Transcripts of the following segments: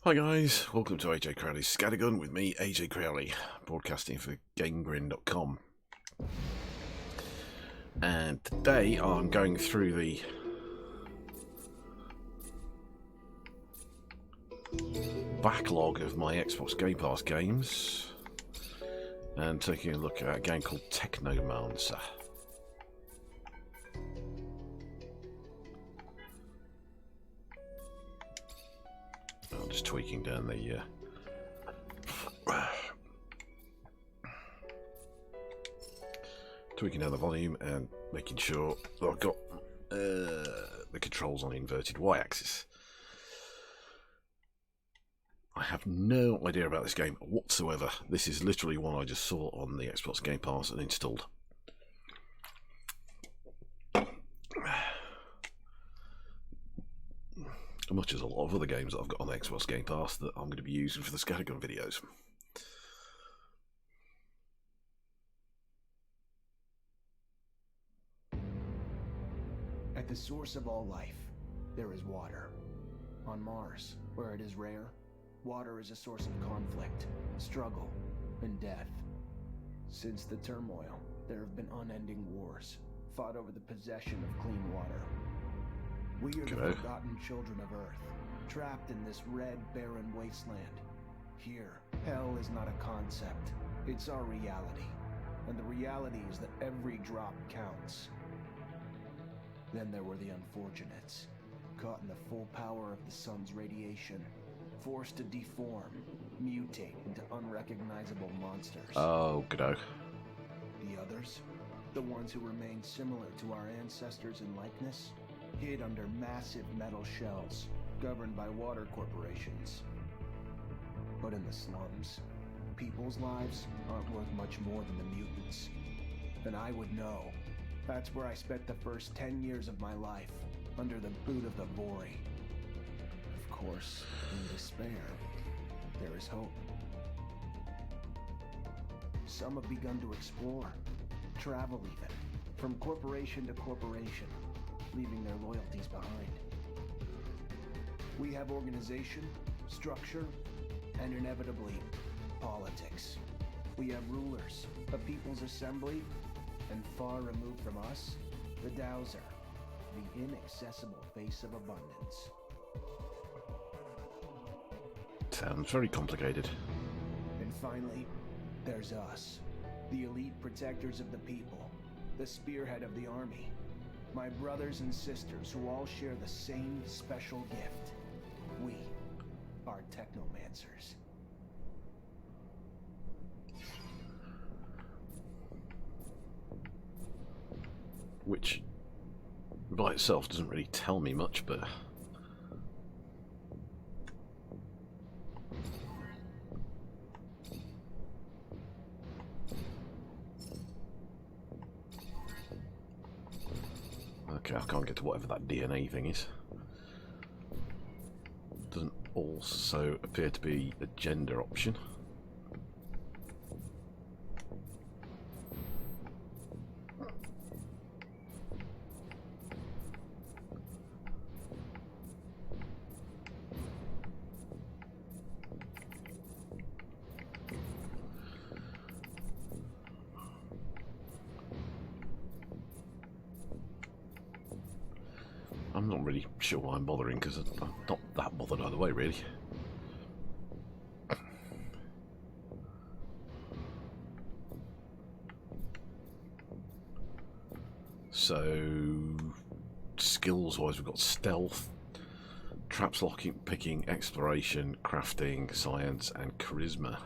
Hi guys, welcome to AJ Crowley's Scattergun with me, AJ Crowley, broadcasting for GameGrin.com. And today I'm going through the backlog of my Xbox Game Pass games and taking a look at a game called Technomancer. I'm just tweaking down the volume and making sure that I've got the controls on the inverted y-axis. I have no idea about this game whatsoever. This is literally one I just saw on the Xbox Game Pass and installed. Much as a lot of other games that I've got on the Xbox Game Pass that I'm going to be using for the Scattergun videos. At the source of all life, there is water. On Mars, where it is rare, water is a source of conflict, struggle, and death. Since the turmoil, there have been unending wars, fought over the possession of clean water. We are the forgotten children of Earth, trapped in this red, barren wasteland. Here, hell is not a concept, it's our reality. And the reality is that every drop counts. Then there were the unfortunates, caught in the full power of the sun's radiation, forced to deform, mutate into unrecognizable monsters. Oh, good. The others, the ones who remained similar to our ancestors in likeness, hid under massive metal shells, governed by water corporations. But in the slums, people's lives aren't worth much more than the mutants. And I would know. That's where I spent the first 10 years of my life, under the boot of the Vori. Of course, in despair, there is hope. Some have begun to explore, travel even, from corporation to corporation, leaving their loyalties behind. We have organization, structure, and inevitably, politics. We have rulers, a people's assembly, and far removed from us, the Dowser, the inaccessible face of abundance. Sounds very complicated. And finally, there's us, the elite protectors of the people, the spearhead of the army. My brothers and sisters who all share the same special gift. We are Technomancers. Which, by itself, doesn't really tell me much, but... Okay, I can't get to whatever that DNA thing is. Doesn't also appear to be a gender option. I'm not really sure why I'm bothering, because I'm not that bothered either way, really. So, skills-wise, we've got stealth, traps, locking, picking, exploration, crafting, science, and charisma.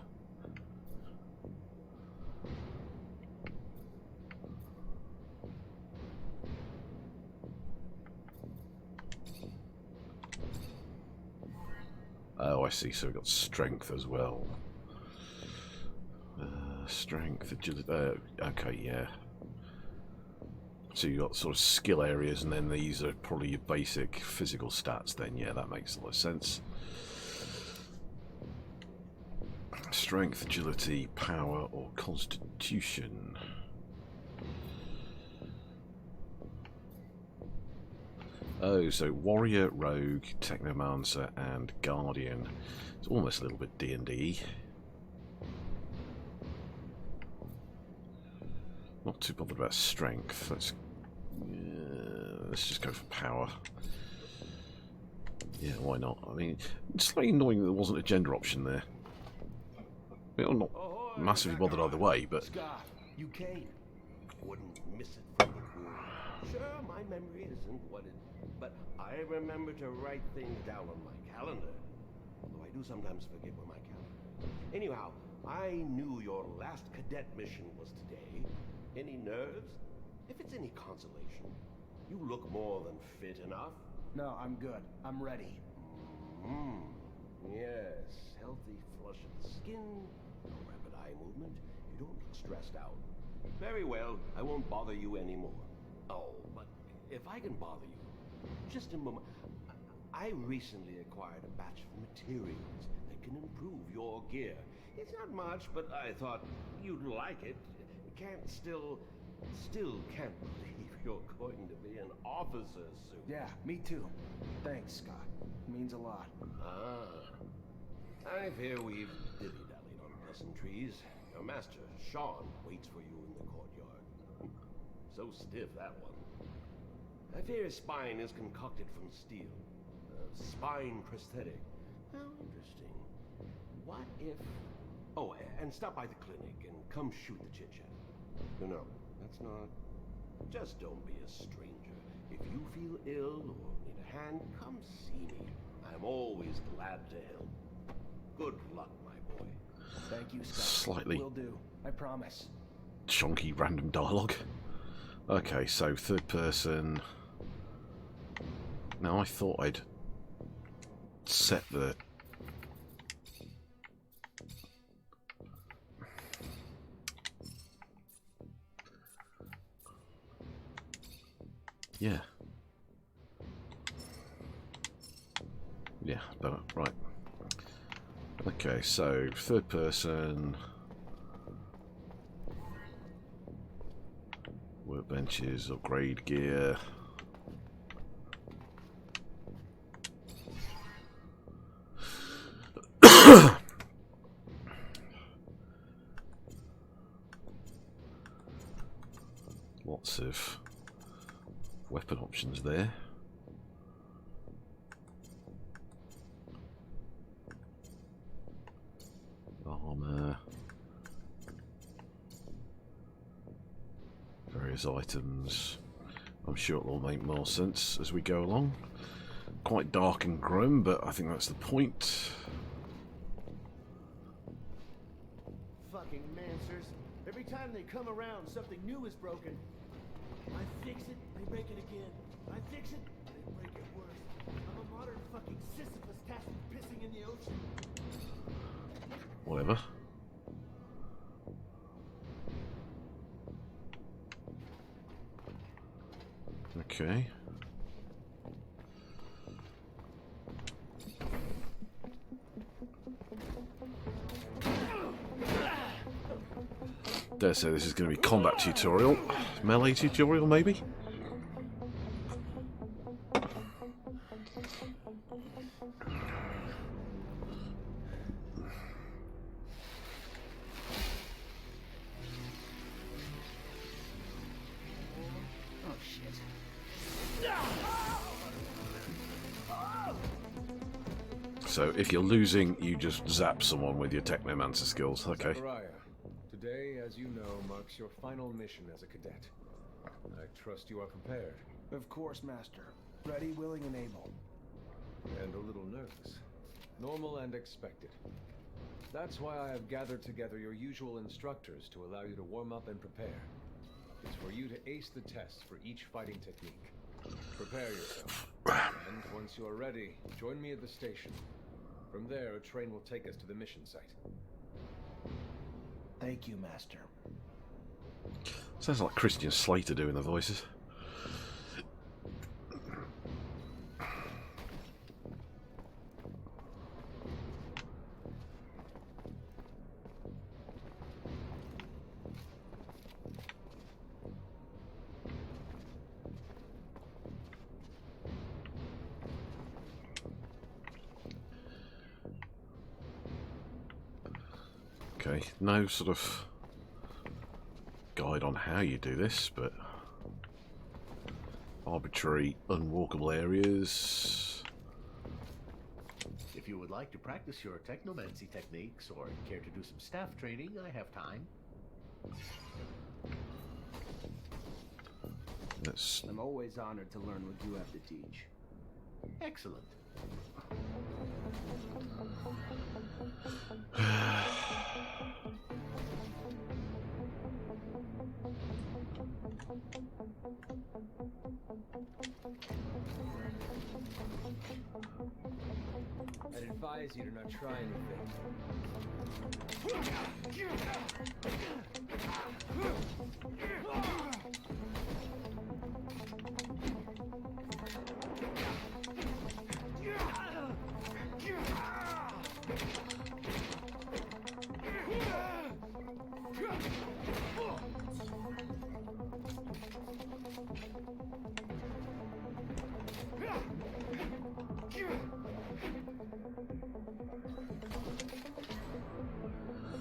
Oh, I see. So we've got strength as well. Strength, agility. Okay, yeah. So you've got sort of skill areas, and then these are probably your basic physical stats. Then, yeah, that makes a lot of sense. Strength, agility, power, or constitution. Oh, so Warrior, Rogue, Technomancer, and Guardian. It's almost a little bit D&D. Not too bothered about strength. Let's just go for power. Yeah, why not? I mean, it's slightly annoying that there wasn't a gender option there. I mean, I'm not massively bothered either way, but... Scott, you came. Wouldn't miss it for the world. Sure, my memory isn't what it... But I remember to write things down on my calendar. Although I do sometimes forget where my calendar is. Anyhow, I knew your last cadet mission was today. Any nerves? If it's any consolation, you look more than fit enough. No, I'm good. I'm ready. Yes, healthy flush of the skin, no rapid eye movement. You don't look stressed out. Very well, I won't bother you anymore. Oh, but if I can bother you, just a moment. I recently acquired a batch of materials that can improve your gear. It's not much, but I thought you'd like it. Still can't believe you're going to be an officer's suit. Yeah, me too. Thanks, Scott. It means a lot. I fear we've dilly-dallied on pleasantries. Your master, Sean, waits for you in the courtyard. So stiff, that one. I fear his spine is concocted from steel. A spine prosthetic. How interesting. What if... Oh, and stop by the clinic and come shoot the chit-chat. No, that's not... Just don't be a stranger. If you feel ill or need a hand, come see me. I'm always glad to help. Good luck, my boy. Thank you, Scott. Slightly Will do. I promise. chonky random dialogue. Okay, so third person. Now I thought I'd set the... Yeah. Yeah, but right. Okay, so third person, workbenches, upgrade gear. Lots of weapon options there. Armor, various items. I'm sure it'll all make more sense as we go along. Quite dark and grim, but I think that's the point. Fucking Mancers. Every time they come around, something new is broken. I fix it, they break it again. I fix it, they break it worse. I'm a modern fucking Sisyphus tasked with pissing in the ocean. Whatever. Okay. Dare say this is going to be combat tutorial, melee tutorial maybe? Oh, shit. So if you're losing, you just zap someone with your Technomancer skills. Okay. Zachariah, today, as you know, marks your final mission as a cadet. I trust you are prepared. Of course, Master. Ready, willing, and able. And a little nervous. Normal and expected. That's why I have gathered together your usual instructors to allow you to warm up and prepare. It's for you to ace the tests for each fighting technique. Prepare yourself. And once you are ready, join me at the station. From there, a train will take us to the mission site. Thank you, Master. Sounds like Christian Slater doing the voices. Okay, no sort of guide on how you do this, but arbitrary unwalkable areas. If you would like to practice your technomancy techniques or care to do some staff training, I have time. Let's I'm always honored to learn what you have to teach. Excellent. I'd advise you to not try anything.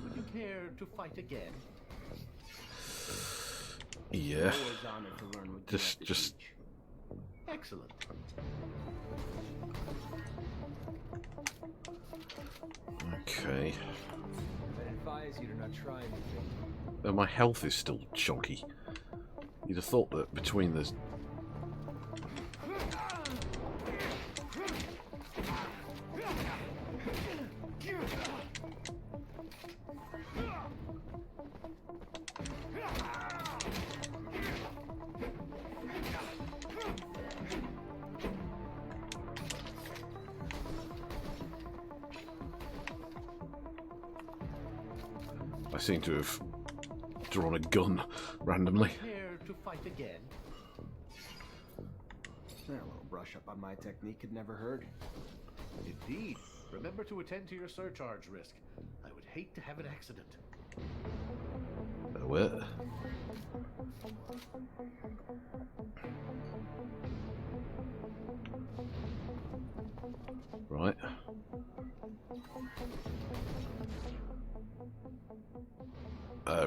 Would you care to fight again? yeah. Always honored to learn what you have to Just teach. Excellent. okay. I'd advise you to not try anything. My health is still chonky. You'd have thought that between the I seem to have drawn a gun randomly. Care to fight again? A little brush up on my technique had never hurt. Indeed. Remember to attend to your surcharge risk. I would hate to have an accident. What? Right.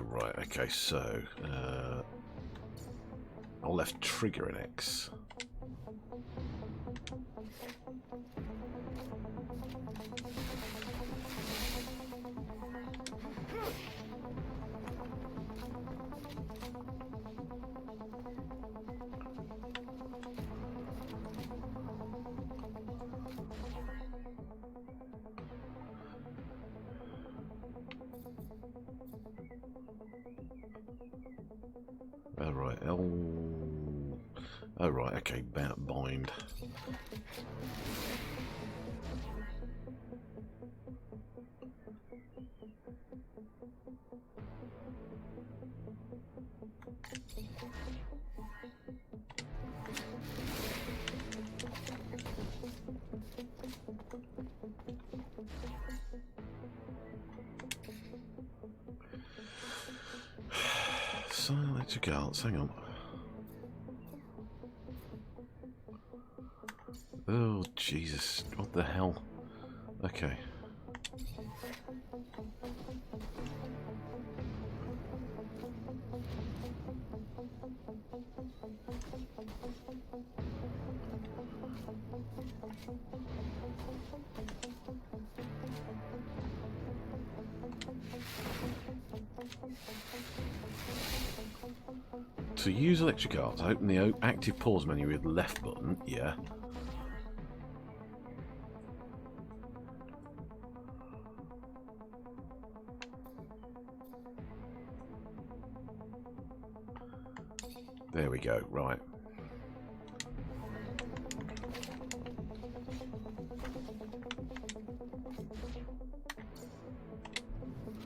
Right, okay, so I'll left trigger in X. Oh right, L. Oh right, okay, bind. Electric arts, hang on. Oh, Jesus. What the hell? Okay. To use electric arts, open the active pause menu with left button, yeah. There we go, right.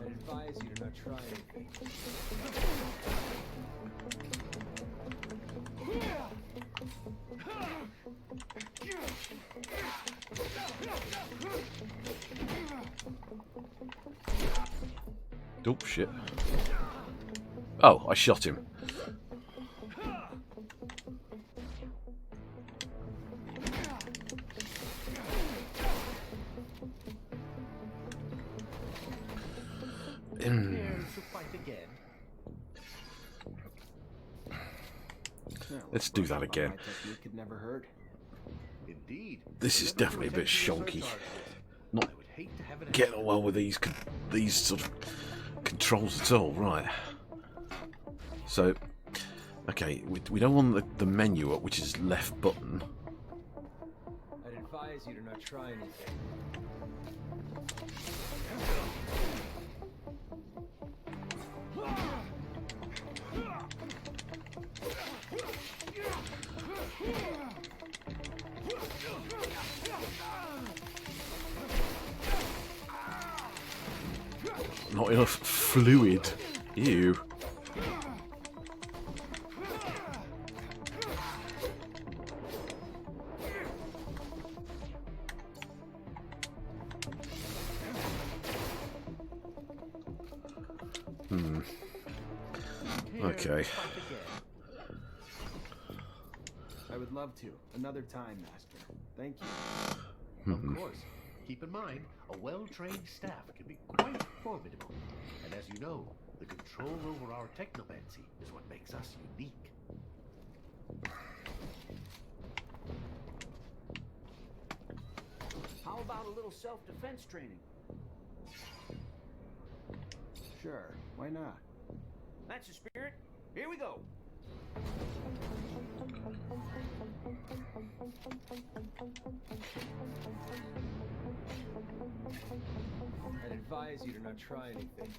I'd advise you to not try anything. Oh, shit. Oh, I shot him. Prepared to fight again. Well, Let's do that again. My technique could never hurt. Indeed. This is Remember to definitely a bit attend to your shonky. surcharge list. Not I would hate to have an getting accident. on well with these sort of controls at all. Right. So, okay, we don't want the menu up, which is left button. I'd advise you to not try anything. Not enough fluid. Ew. Okay. I would love to. Another time, Master. Thank you. Of course. Keep in mind, a well-trained staff can be quite formidable. And as you know, the control over our technomancy is what makes us unique. How about a little self-defense training? Sure. Why not? That's the spirit. Here we go. I'd advise you to not try anything.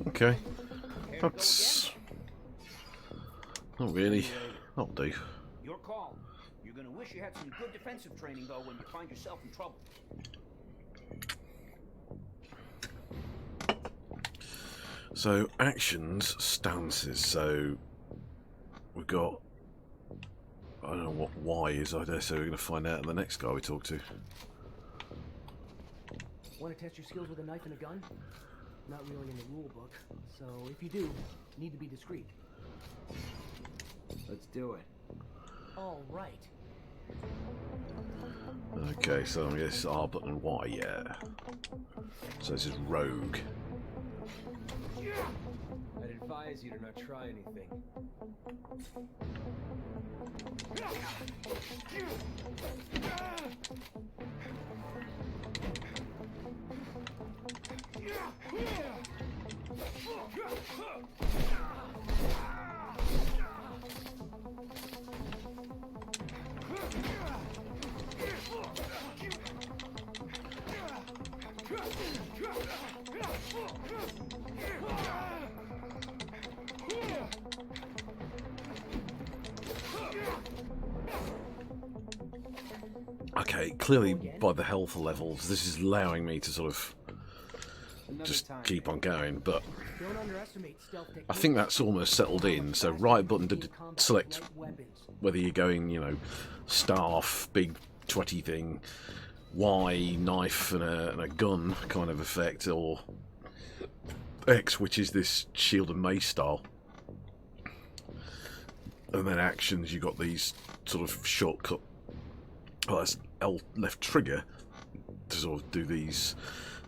Okay. That's not really. That'll do. Your call. You're gonna wish you had some good defensive training, though, when you find yourself in trouble. So actions, stances. So we've got. I don't know what Y is. I dare say we're going to find out in the next guy we talk to. Want to test your skills with a knife and a gun? Not really in the rule book, so if you do, need to be discreet. Let's do it. All right. Okay, so I guess R button and Y, yeah. So this is rogue. I'd advise you to not try anything. Okay, clearly by the health levels, this is allowing me to sort of Another just time. keep on going, but Don't underestimate stealth techniques. I think that's almost settled in. So right button to select whether you're going, you know, staff, big twatty thing, Y, knife and a gun kind of effect, or X, which is this shield and mace style. And then actions, you got these sort of shortcut. Well, that's L left trigger to sort of do these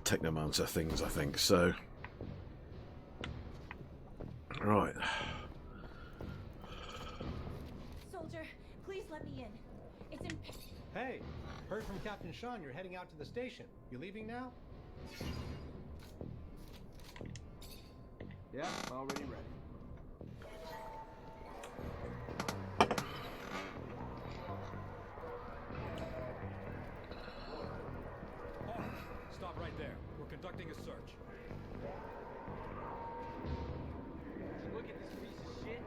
Technomancer things, I think. So, right. Soldier, please let me in. It's in. Hey, heard from Captain Sean you're heading out to the station. You leaving now? Yeah, already ready. Stop right there. We're conducting a search. Look at this piece of shit.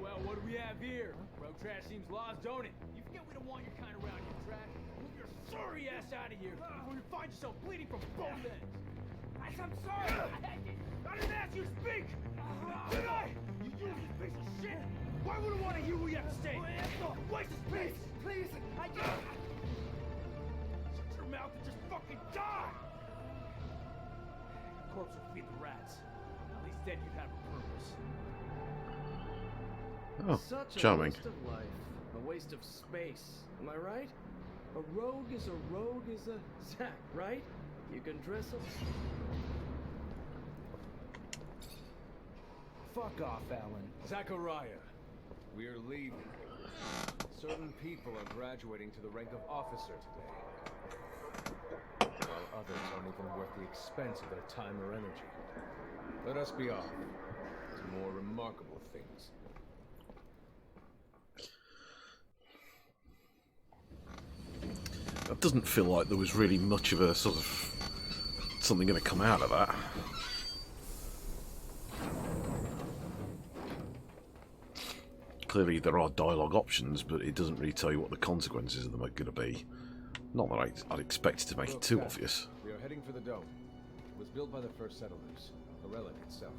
Well, what do we have here? Rogue trash seems lost, don't it? You forget we don't want your kind around here, trash. Move your sorry ass out of here before you find yourself bleeding from both ends. I'm sorry. I didn't ask you to speak. Did I? You useless piece of shit. Why would I want to hear what you have to say? Waste of space. Please, I just... Shut your mouth and just fucking die. Corpse will feed the rats. At least then you'd have a purpose. Oh, Such charming. A waste of life, a waste of space. Am I right? A rogue is a sack, right? You can dress him. Fuck off, Alan. Zachariah, we're leaving. Certain people are graduating to the rank of officer today, while others aren't even worth the expense of their time or energy. Let us be off to more remarkable things. It doesn't feel like there was really much of a sort of something going to come out of that. Clearly there are dialogue options, but it doesn't really tell you what the consequences of them are going to be. Not that I'd expect it to make it too obvious. We are heading for the dome. It was built by the first settlers, a relic itself.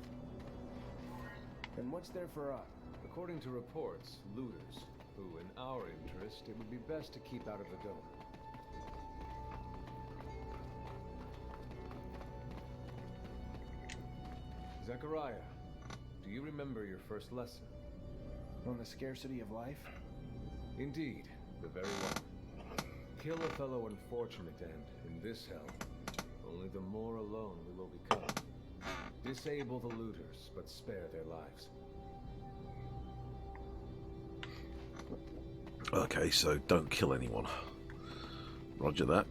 And what's there for us? According to reports, looters, who in our interest it would be best to keep out of the dome. Zachariah, do you remember your first lesson? On the scarcity of life? Indeed, the very one. Kill a fellow unfortunate and, in this hell, only the more alone we will become. Disable the looters, but spare their lives. Okay, so don't kill anyone. Roger that.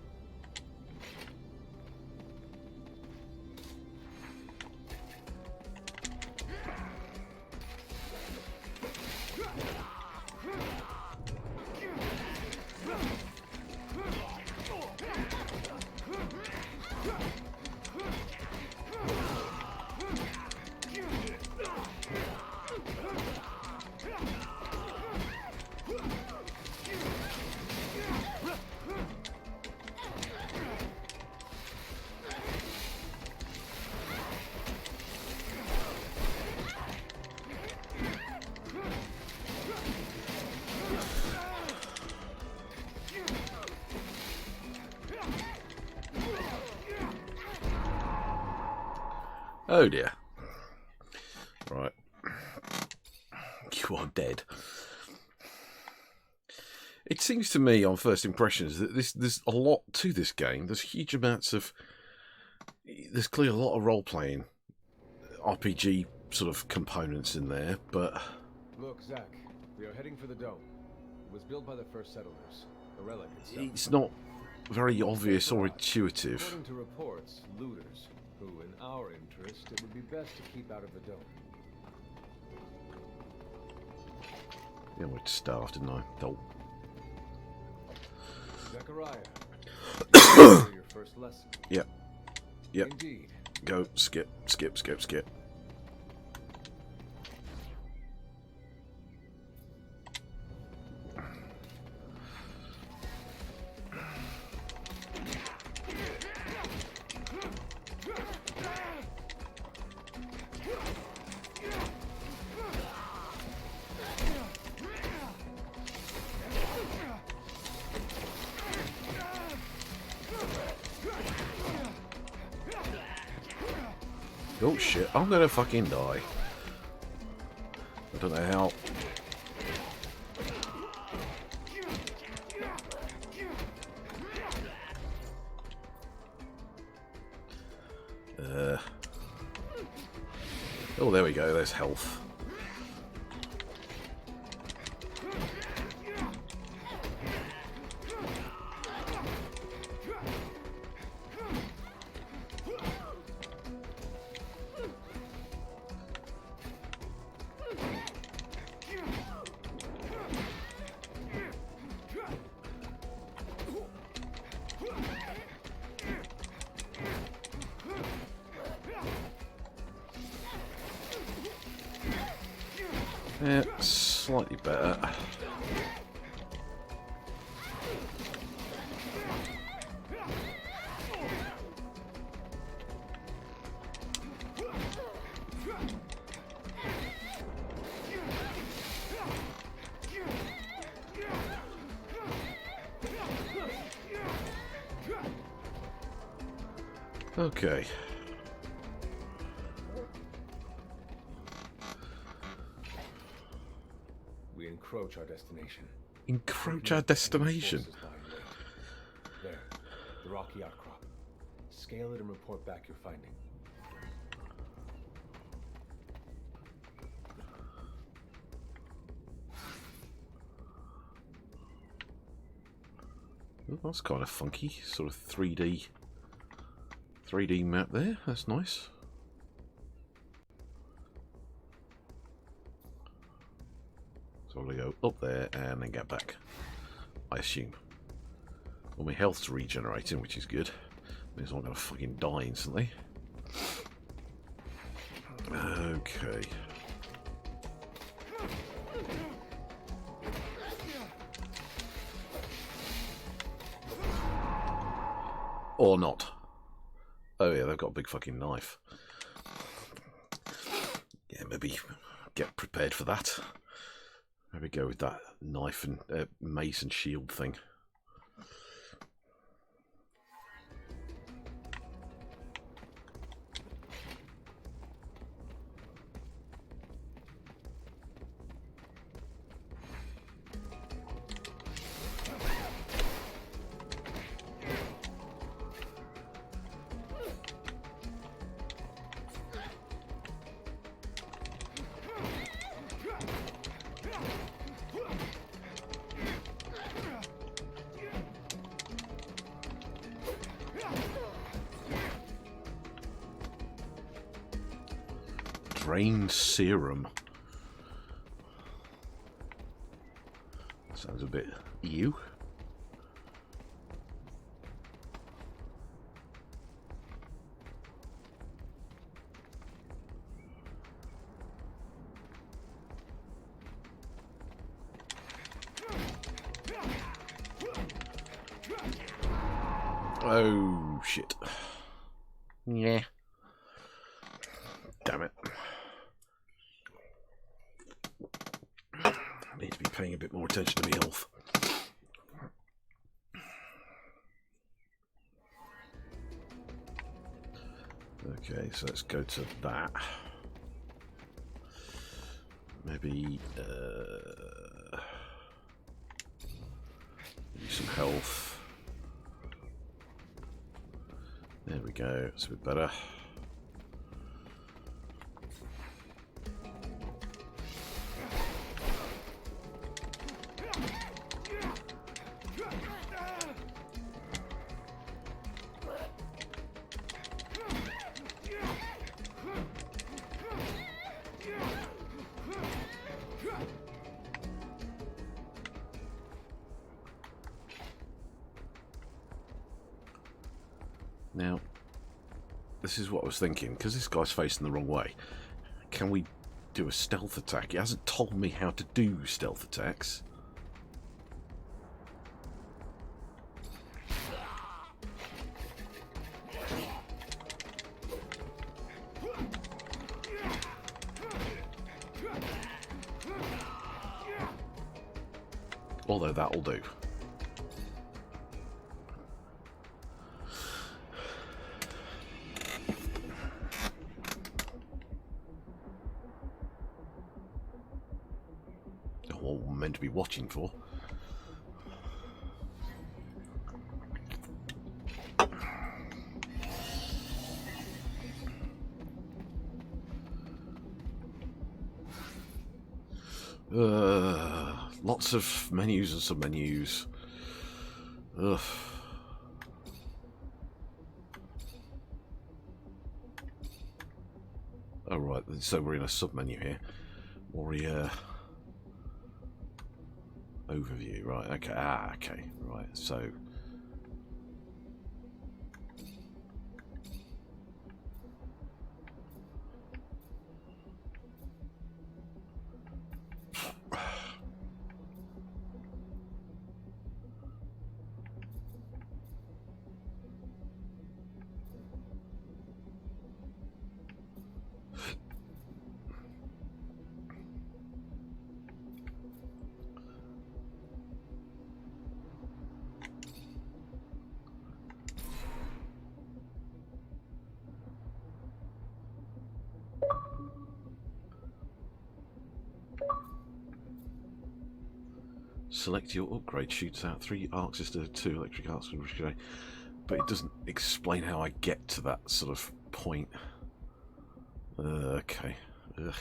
Oh dear. Right. You are dead. It seems to me, on first impressions, that there's a lot to this game. There's huge amounts of... There's clearly a lot of role-playing, RPG sort of components in there, but... Look, Zach, we are heading for the dome. It was built by the first settlers, a relic itself. It's not very obvious or intuitive. According to reports, looters, who in our interest it would be best to keep out of the dome. Yeah, I went starved, didn't I? Oh. Zachariah, your first lesson. Yep. Yep. Indeed. Go. Skip. Skip. Skip. Skip. Oh shit, I'm gonna fucking die. I don't know how. Oh, there we go, there's health. Yeah, slightly better. Okay. We encroach our destination. Encroach our destination? There, the rocky outcrop. Scale it and report back your finding. Oh, that's kind of funky, sort of 3D map there. That's nice. So I'll go up there and then get back, I assume. Well, my health's regenerating, which is good. Means I'm not going to fucking die instantly. Okay. Or not. Oh yeah, they've got a big fucking knife. Yeah, maybe get prepared for that. Maybe go with that knife and mace and shield thing. Drain serum. Sounds a bit ew. Oh shit. Yeah. Damn it. I need to be paying a bit more attention to my health. Okay, so let's go to that. Maybe maybe some health. There we go, it's a bit better. Now, this is what I was thinking, because this guy's facing the wrong way. Can we do a stealth attack? He hasn't told me how to do stealth attacks. Although that'll do. What we're meant to be watching for. Lots of menus and sub-menus. Ugh. Oh right, so we're in a sub-menu here. Warrior overview, right? Okay, okay, right. So Select your upgrade. Shoots out 3 arcs instead of 2 electric arcs. But it doesn't explain how I get to that sort of point. Okay. Ugh.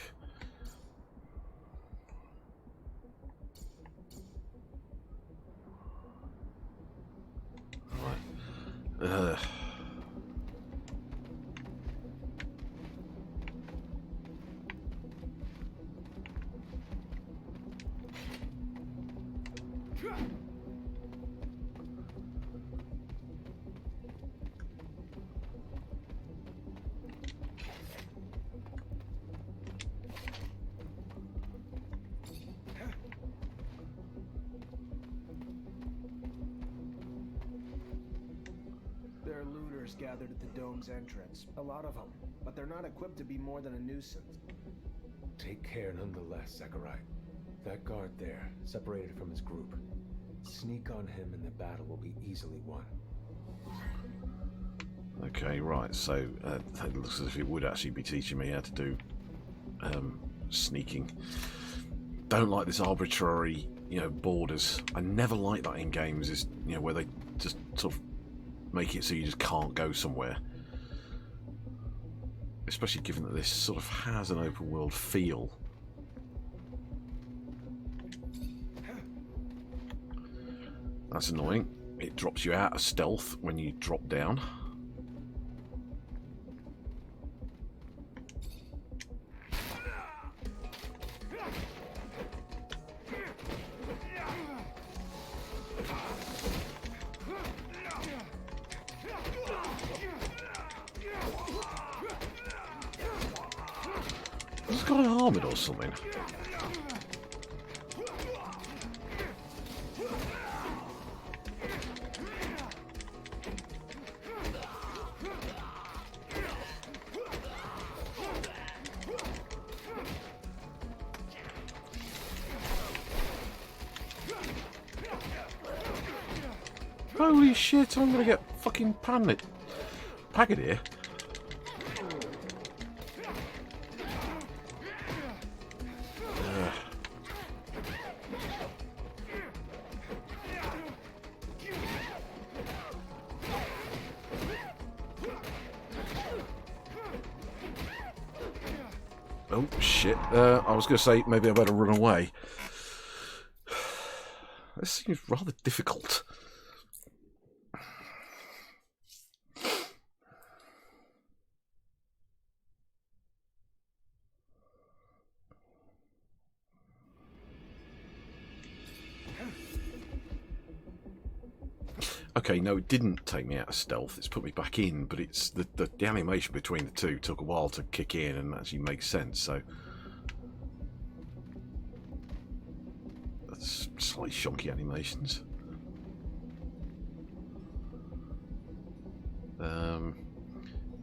Right. There are looters gathered at the dome's entrance. A lot of them, but they're not equipped to be more than a nuisance. Take care nonetheless, Sakurai. That guard there, separated from his group. Sneak on him and the battle will be easily won. Okay, right, so that looks as if it would actually be teaching me how to do sneaking. Don't like this arbitrary, borders. I never like that in games, is where they just sort of make it so you just can't go somewhere. Especially given that this sort of has an open world feel. That's annoying. It drops you out of stealth when you drop down. It's got an armor or something. Holy shit, I'm gonna get fucking panicked. Packet here. Oh shit, I was going to say maybe I better run away. This seems rather difficult. Okay, no, it didn't take me out of stealth. It's put me back in, but it's the animation between the two took a while to kick in and actually make sense. So that's slightly shonky animations. Now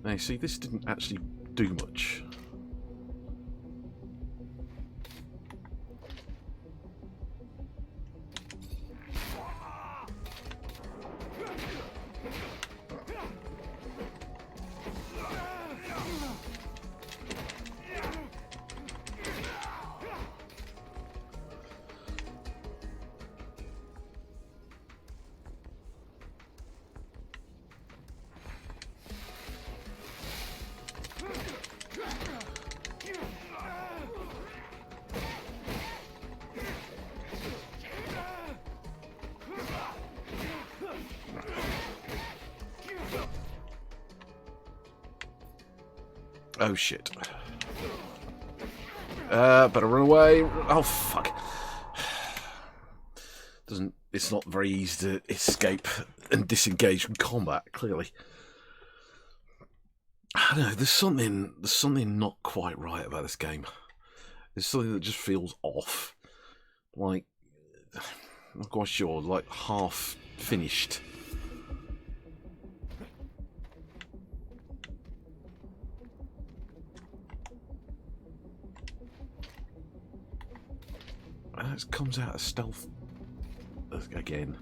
you see, this didn't actually do much. Oh shit. Better run away. Oh fuck. It's not very easy to escape and disengage from combat, clearly. I don't know, there's something not quite right about this game. There's something that just feels off. Like, I'm not quite sure, like half finished. And it comes out of stealth again.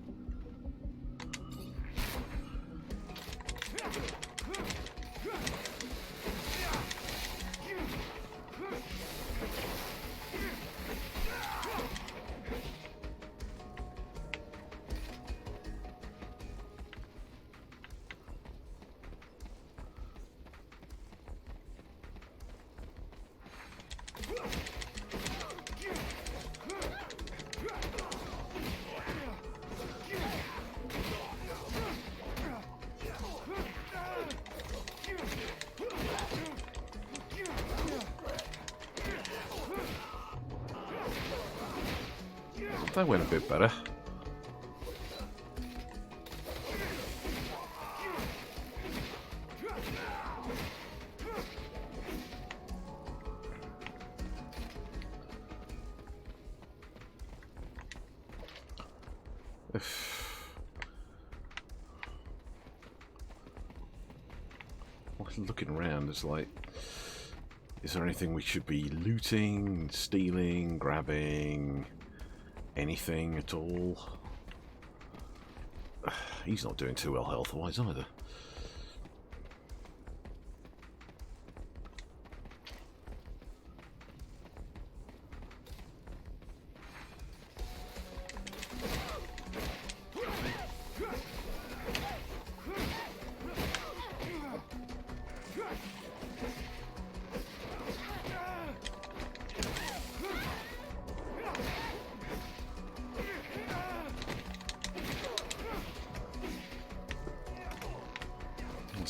That went a bit better. Looking around, it's like, is there anything we should be looting, stealing, grabbing, anything at all? He's not doing too well health-wise either.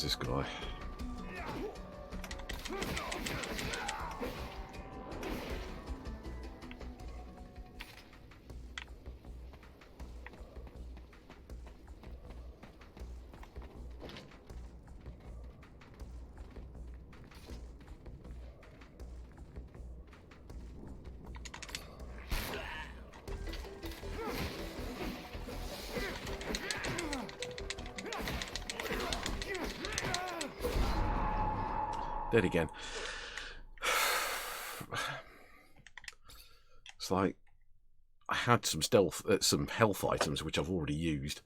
This guy. Dead again. It's like I had some some health items which I've already used.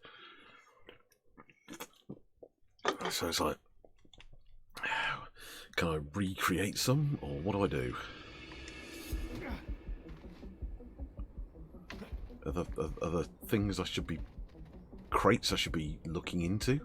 So it's like, can I recreate some, or what do I do? Are there things I should be, crates I should be looking into?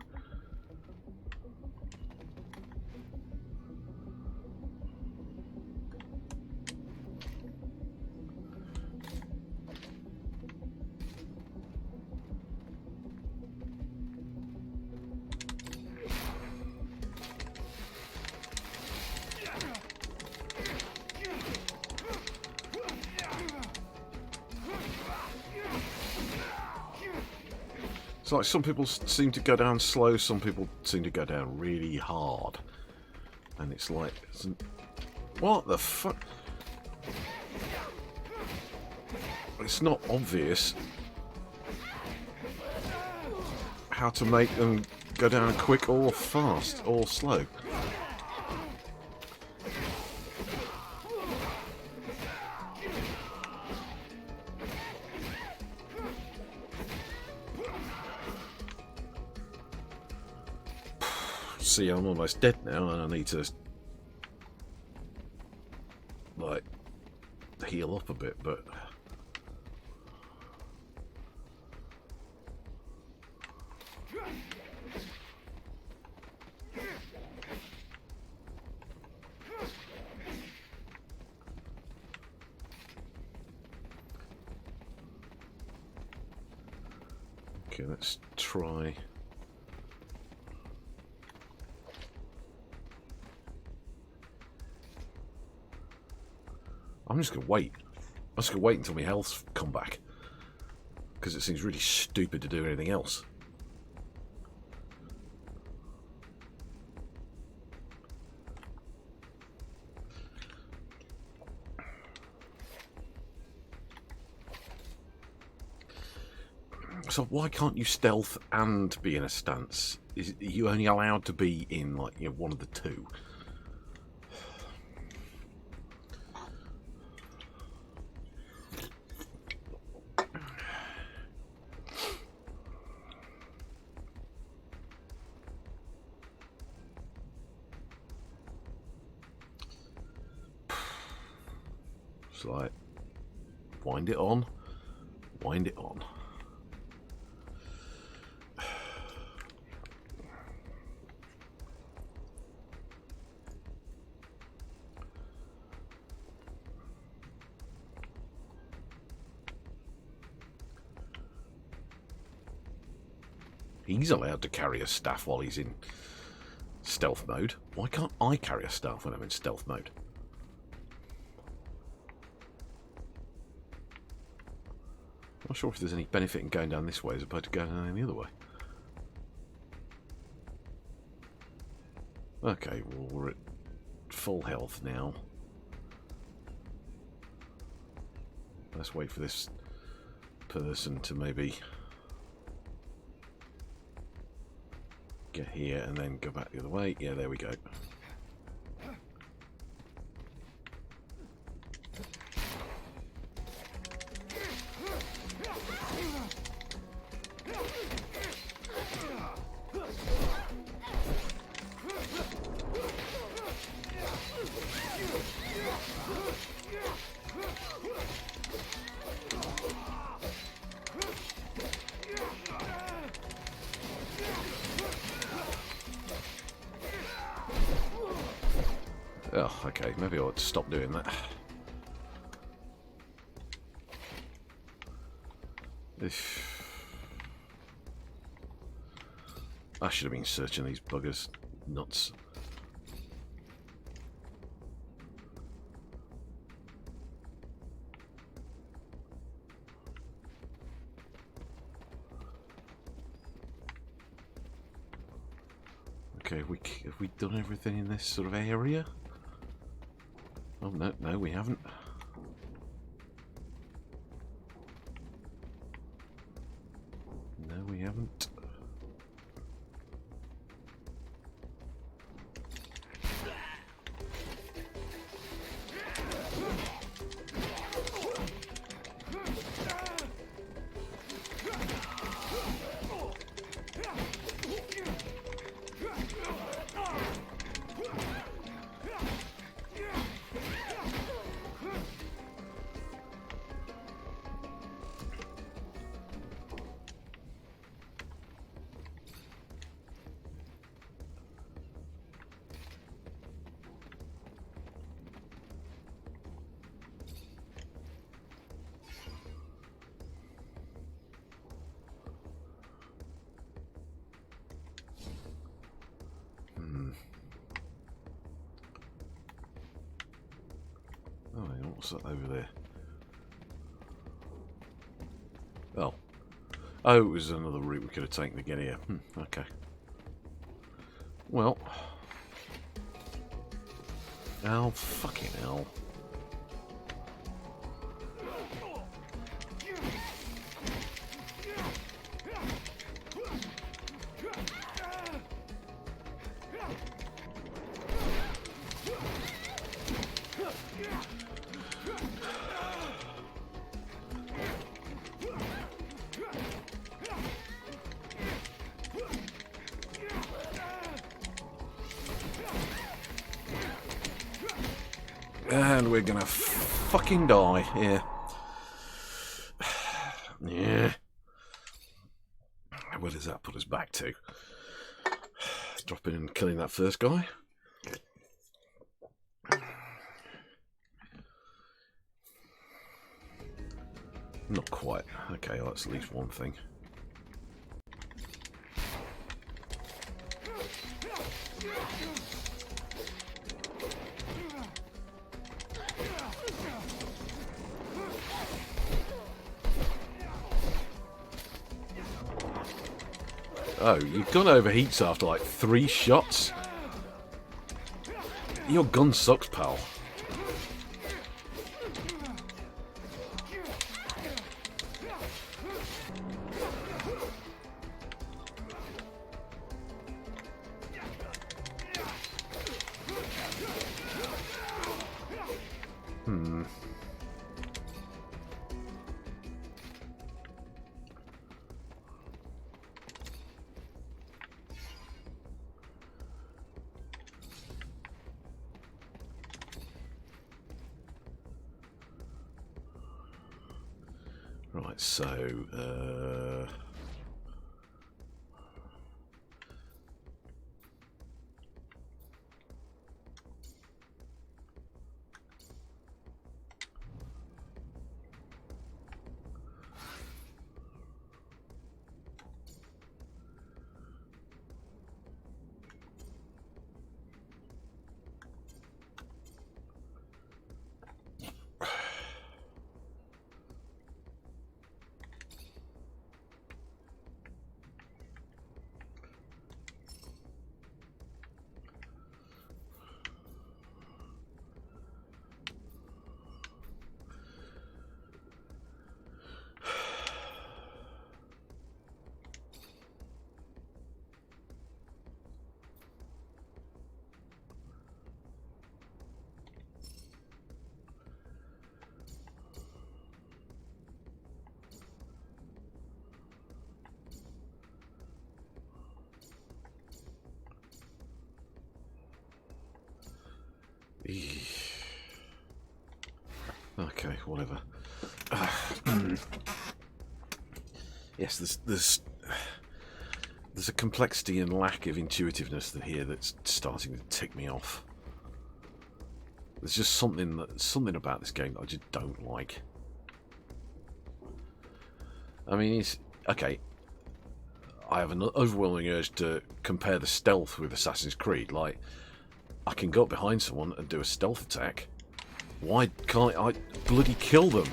It's like some people seem to go down slow, some people seem to go down really hard. And it's like, what the fuck? It's not obvious how to make them go down quick or fast or slow. See, I'm almost dead now, and I need to like heal up a bit, but okay, let's try. I'm just going to wait. I'm just going to wait until my health's come back. Because it seems really stupid to do anything else. So why can't you stealth and be in a stance? Are you only allowed to be in, like, you know, one of the two? It's like, wind it on, wind it on. He's allowed to carry a staff while he's in stealth mode. Why can't I carry a staff when I'm in stealth mode? Not sure if there's any benefit in going down this way as opposed to going down the other way. Okay, well, we're at full health now. Let's wait for this person to maybe get here and then go back the other way. Yeah, there we go. Oh, okay, maybe I ought to stop doing that. I should have been searching these buggers. Nuts. Okay, have we done everything in this sort of area? Oh, no, we haven't. No, we haven't. Oh, what's that over there? Oh. Oh, it was another route we could have taken to get here. Okay. Well. Oh, fucking hell. And we're gonna fucking die, yeah. Yeah. Where does that put us back to? Dropping and killing that first guy? Not quite. Okay, well, that's at least one thing. Oh, your gun overheats after like 3 shots? Your gun sucks, pal. Right, so, okay, whatever. Yes, there's a complexity and lack of intuitiveness here that's starting to tick me off. There's just something about this game that I just don't like. I mean, it's okay. I have an overwhelming urge to compare the stealth with Assassin's Creed. Like, I can go up behind someone and do a stealth attack. Why can't I bloody kill them?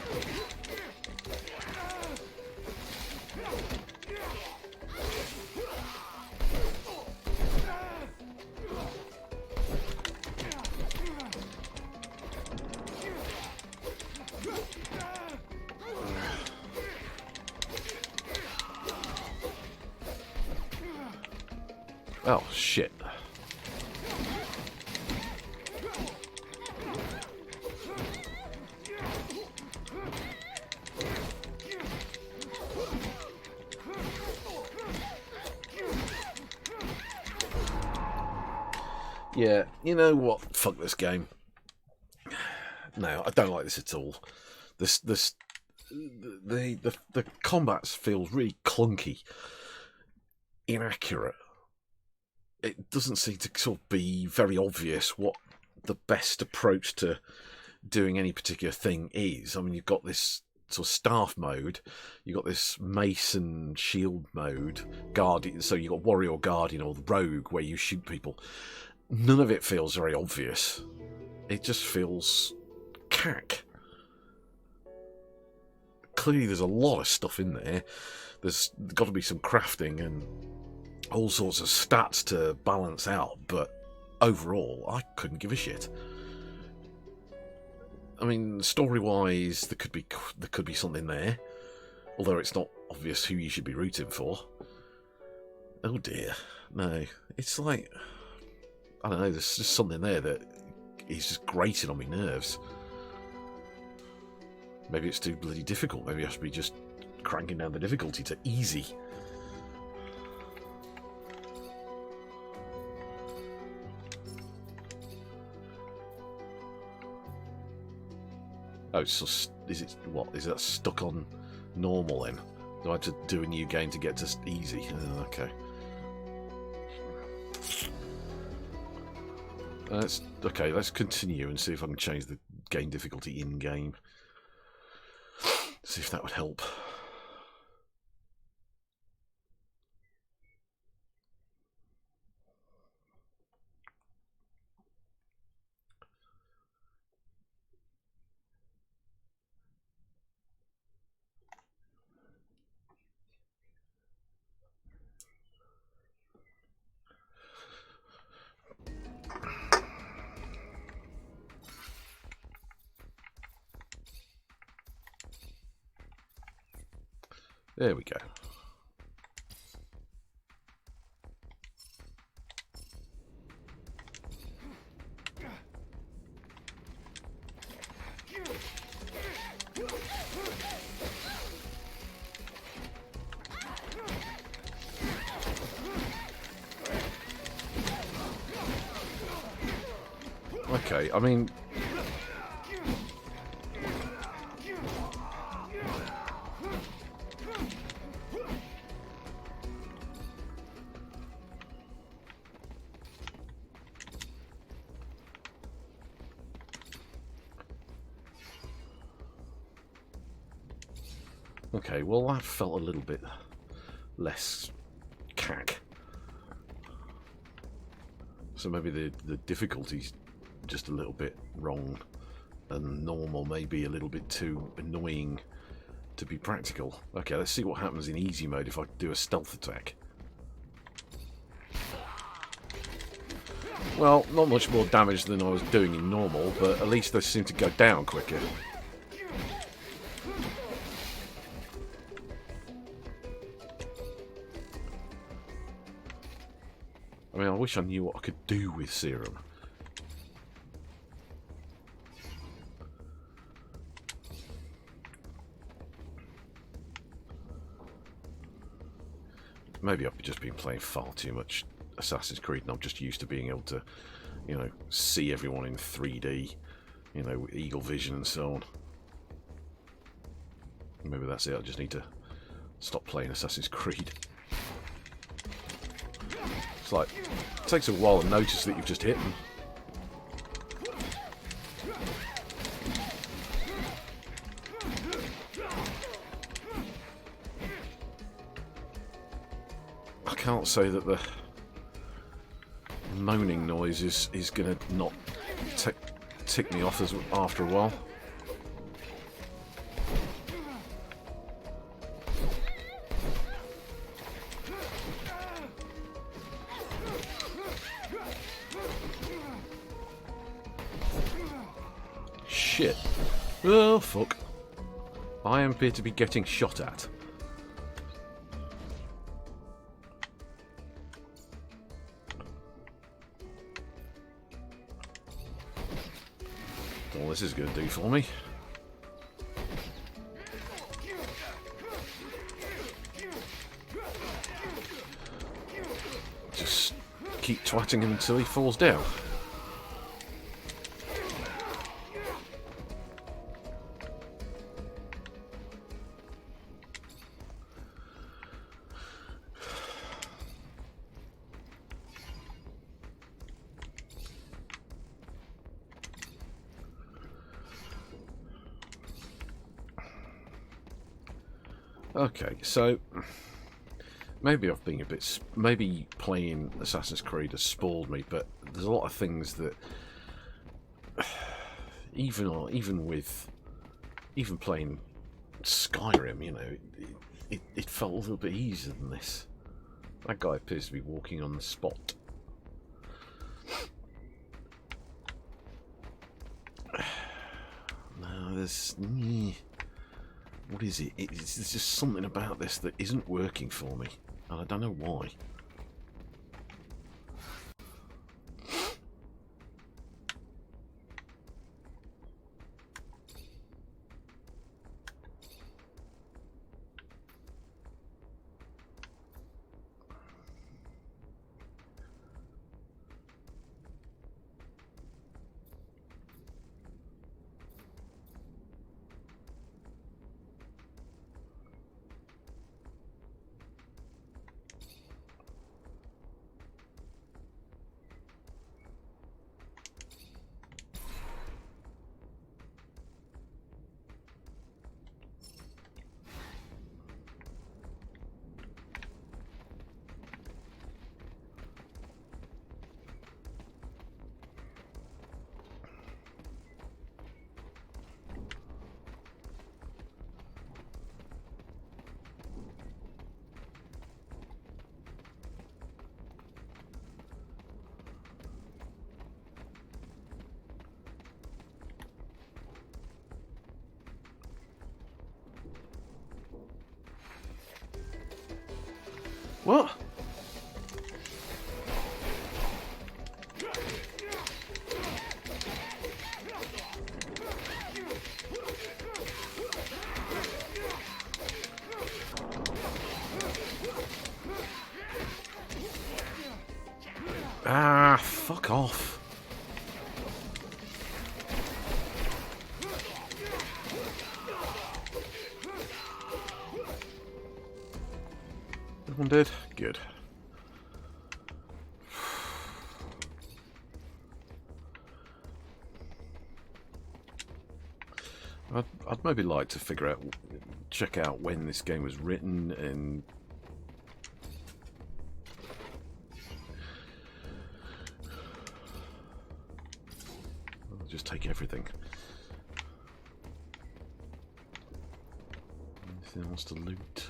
Oh, shit. Yeah, you know what? Fuck this game. No, I don't like this at all. The combat feels really clunky, inaccurate. It doesn't seem to sort of be very obvious what the best approach to doing any particular thing is. I mean, you've got this sort of staff mode, you've got this mace and shield mode, guardian. So you've got warrior, guardian, or the rogue, where you shoot people. None of it feels very obvious. It just feels cack. Clearly, there's a lot of stuff in there. There's got to be some crafting and all sorts of stats to balance out, but overall, I couldn't give a shit. I mean, story-wise, there could be something there, although it's not obvious who you should be rooting for. Oh dear, no, it's like, I don't know, there's just something there that is just grating on my nerves. Maybe it's too bloody difficult. Maybe I should be just cranking down the difficulty to easy. Oh, so is it what? Is that stuck on normal then? Do I have to do a new game to get to easy? Oh, okay. Let's continue and see if I can change the game difficulty in game. See if that would help. There we go. Okay, I mean, okay, well, that felt a little bit less cack. So maybe the difficulty's just a little bit wrong, and normal may be a little bit too annoying to be practical. Okay, let's see what happens in easy mode if I do a stealth attack. Well, not much more damage than I was doing in normal, but at least they seem to go down quicker. I mean, I wish I knew what I could do with serum. Maybe I've just been playing far too much Assassin's Creed and I'm just used to being able to, you know, see everyone in 3D, you know, with eagle vision and so on. Maybe that's it. I just need to stop playing Assassin's Creed. It's like, it takes a while to notice that you've just hit them. I can't say that the moaning noise is going to not tick me off after a while. Shit. Oh, fuck. I appear to be getting shot at. That's all this is going to do for me. Just keep twatting him until he falls down. Okay, so maybe I've been a bit. Maybe playing Assassin's Creed has spoiled me, but there's a lot of things that, even playing Skyrim, you know, it felt a little bit easier than this. That guy appears to be walking on the spot. No, there's. What is it? There's just something about this that isn't working for me, and I don't know why. What? Ah, fuck off. Everyone did? Good. I'd maybe like to check out when this game was written and I'll just take everything. Anything else to loot?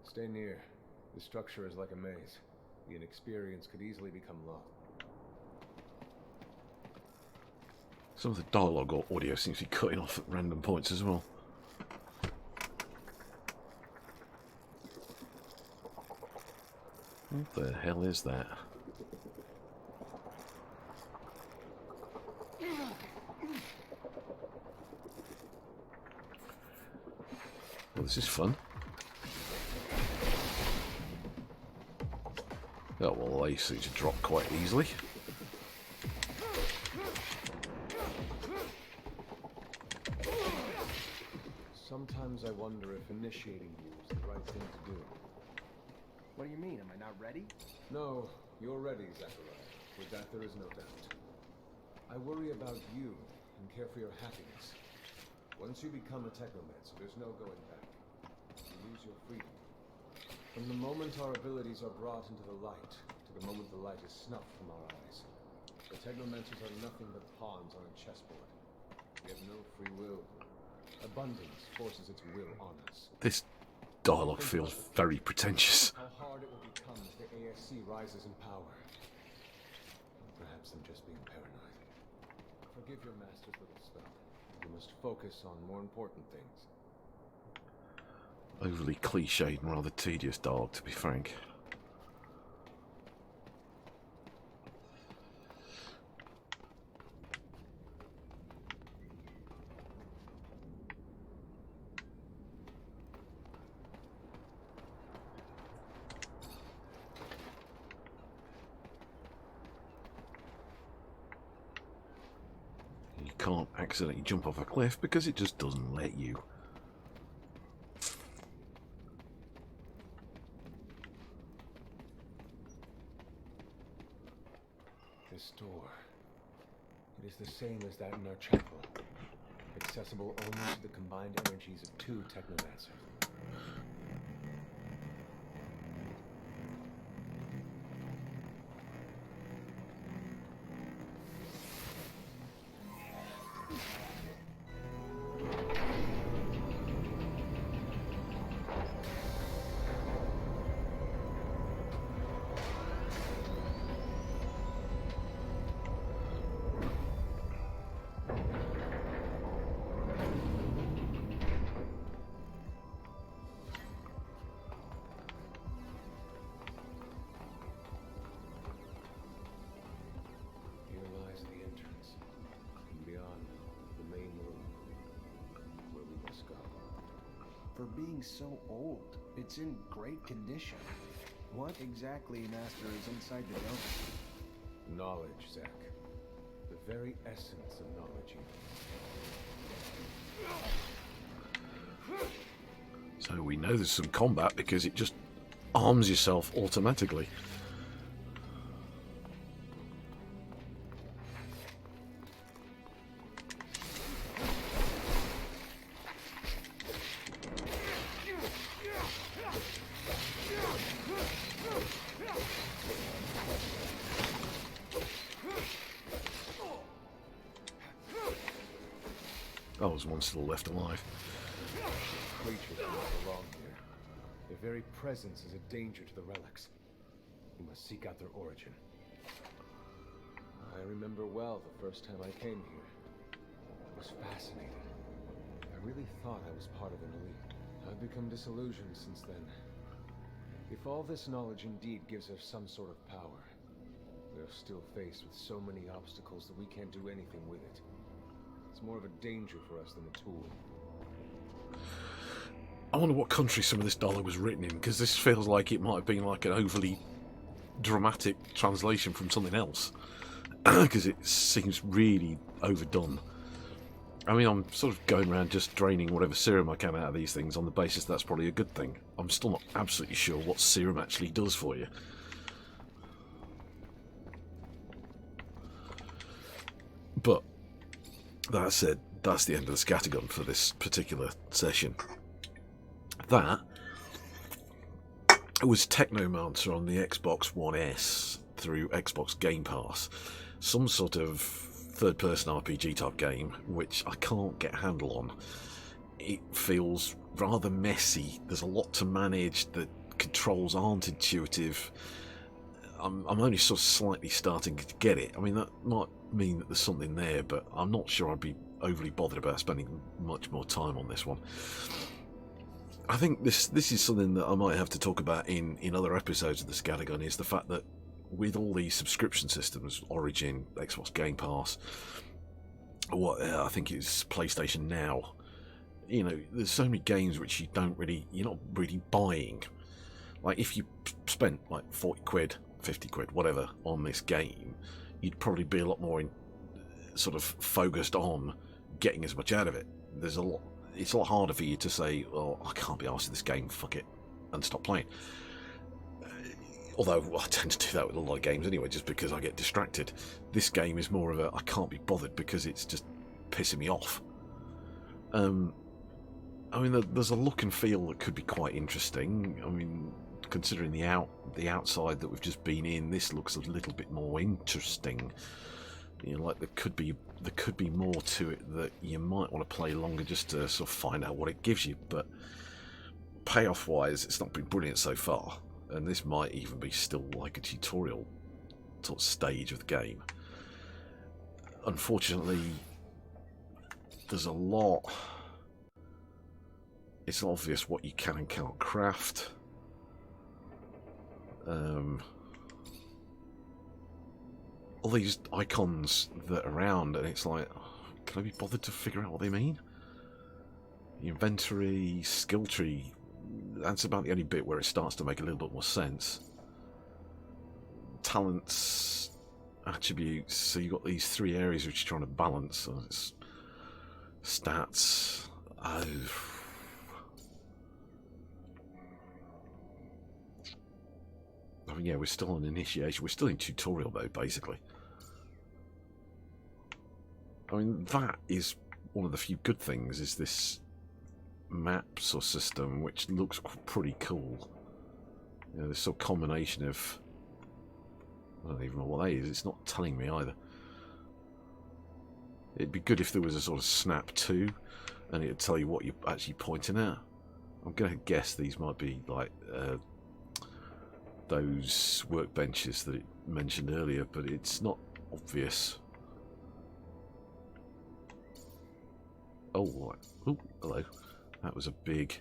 Stay near. The structure is like a maze. The inexperienced could easily become lost. Some of the dialogue or audio seems to be cutting off at random points as well. What the hell is that? Well, this is fun. Oh, well, they seem to drop quite easily. Sometimes I wonder if initiating you is the right thing to do. What do you mean? Am I not ready? No, you're ready, Zachariah. With that, there is no doubt. I worry about you and care for your happiness. Once you become a Technomancer, there's no going back. You lose your freedom. From the moment our abilities are brought into the light, to the moment the light is snuffed from our eyes, the Technomancers are nothing but pawns on a chessboard. We have no free will. Abundance forces its will on us. This dialogue feels very pretentious. How hard it will become as the ASC rises in power. Perhaps I'm just being paranoid. Forgive your master's little spell. You must focus on more important things. Overly cliched and rather tedious dialogue, to be frank. You can't accidentally jump off a cliff because it just doesn't let you. This door. It is the same as that in our chapel. Accessible only to the combined energies of 2 Technomancers. For being so old, it's in great condition. What exactly, Master, is inside the dome? Knowledge, Zach. The very essence of knowledge. So we know there's some combat because it just arms yourself automatically. Oh, there's one still left alive. Creatures do not belong here. Their very presence is a danger to the relics. We must seek out their origin. I remember well the first time I came here. I was fascinated. I really thought I was part of an elite. I've become disillusioned since then. If all this knowledge indeed gives us some sort of power, we are still faced with so many obstacles that we can't do anything with it. It's more of a danger for us than a tool. I wonder what country some of this dialogue was written in, because this feels like it might have been like an overly dramatic translation from something else. Because it seems really overdone. I mean, I'm sort of going around just draining whatever serum I can out of these things on the basis that's probably a good thing. I'm still not absolutely sure what serum actually does for you. But that said, that's the end of the Scattergun for this particular session. That was Technomancer on the Xbox One S through Xbox Game Pass. Some sort of third-person RPG type game, which I can't get a handle on. It feels rather messy. There's a lot to manage. The controls aren't intuitive. I'm only sort of slightly starting to get it. I mean, that might mean that there's something there, but I'm not sure I'd be overly bothered about spending much more time on this one. I think this is something that I might have to talk about in other episodes of the Scattergun, is the fact that with all these subscription systems, Origin, Xbox Game Pass, what I think it's PlayStation Now, you know, there's so many games which you're not really buying. Like, if you spent like 40 quid, 50 quid, whatever, on this game, you'd probably be a lot more sort of focused on getting as much out of it. It's a lot harder for you to say, "Oh, I can't be arsed with this game, fuck it," and stop playing. Although I tend to do that with a lot of games anyway, just because I get distracted. This game is more of a I can't be bothered because it's just pissing me off. I mean, there's a look and feel that could be quite interesting. I mean, considering the outside that we've just been in, this looks a little bit more interesting. You know, like there could be more to it that you might want to play longer just to sort of find out what it gives you. But payoff wise, it's not been brilliant so far, and this might even be still like a tutorial sort of stage of the game. Unfortunately, there's a lot. It's obvious what you can and cannot craft. All these icons that are around, and it's like, can I be bothered to figure out what they mean? Inventory, skill tree, that's about the only bit where it starts to make a little bit more sense. Talents, attributes, so you've got these three areas which you're trying to balance. So it's stats. Oh. I mean, yeah, we're still on initiation. We're still in tutorial mode, basically. I mean, that is one of the few good things, is this maps or system, which looks pretty cool. You know, this sort of combination of... I don't even know what that is. It's not telling me either. It'd be good if there was a sort of snap to, and it'd tell you what you're actually pointing at. I'm going to guess these might be like... those workbenches that it mentioned earlier, but it's not obvious. Oh, hello. That was a big...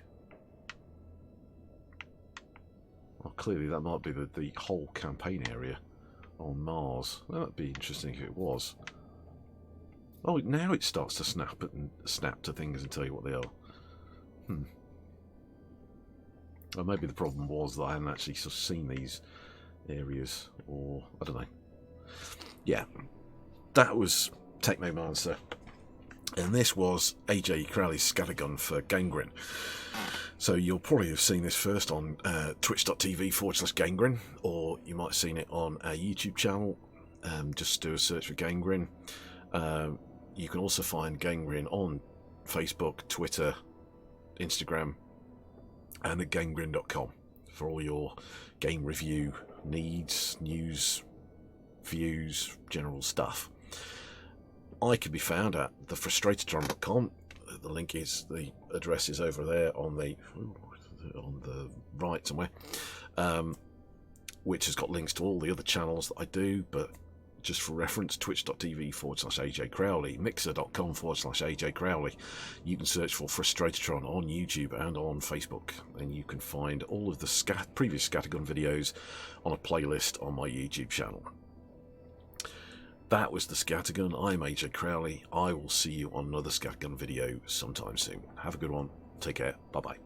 Well, clearly that might be the whole campaign area on Mars. Well, that'd be interesting if it was. Oh, now it starts to snap to things and tell you what they are. Or maybe the problem was that I hadn't actually sort of seen these areas, or I don't know. Yeah, that was Technomancer, and this was AJ Crowley's Scattergun for Gangrene. So you'll probably have seen this first on twitch.tv/Gangrene, or you might have seen it on our YouTube channel. Just do a search for Gangrene. You can also find Gangrene on Facebook, Twitter, Instagram, and at gangrene.com for all your game review needs, news, views, general stuff. I can be found at thefrustratedtron.com. The address is over there on the right somewhere, which has got links to all the other channels that I do, but just for reference, twitch.tv/AJ Crowley, mixer.com/AJ Crowley. You can search for Frustratedtron on YouTube and on Facebook, and you can find all of the previous Scattergun videos on a playlist on my YouTube channel. That was the Scattergun. I'm AJ Crowley. I will see you on another Scattergun video sometime soon. Have a good one. Take care. Bye-bye.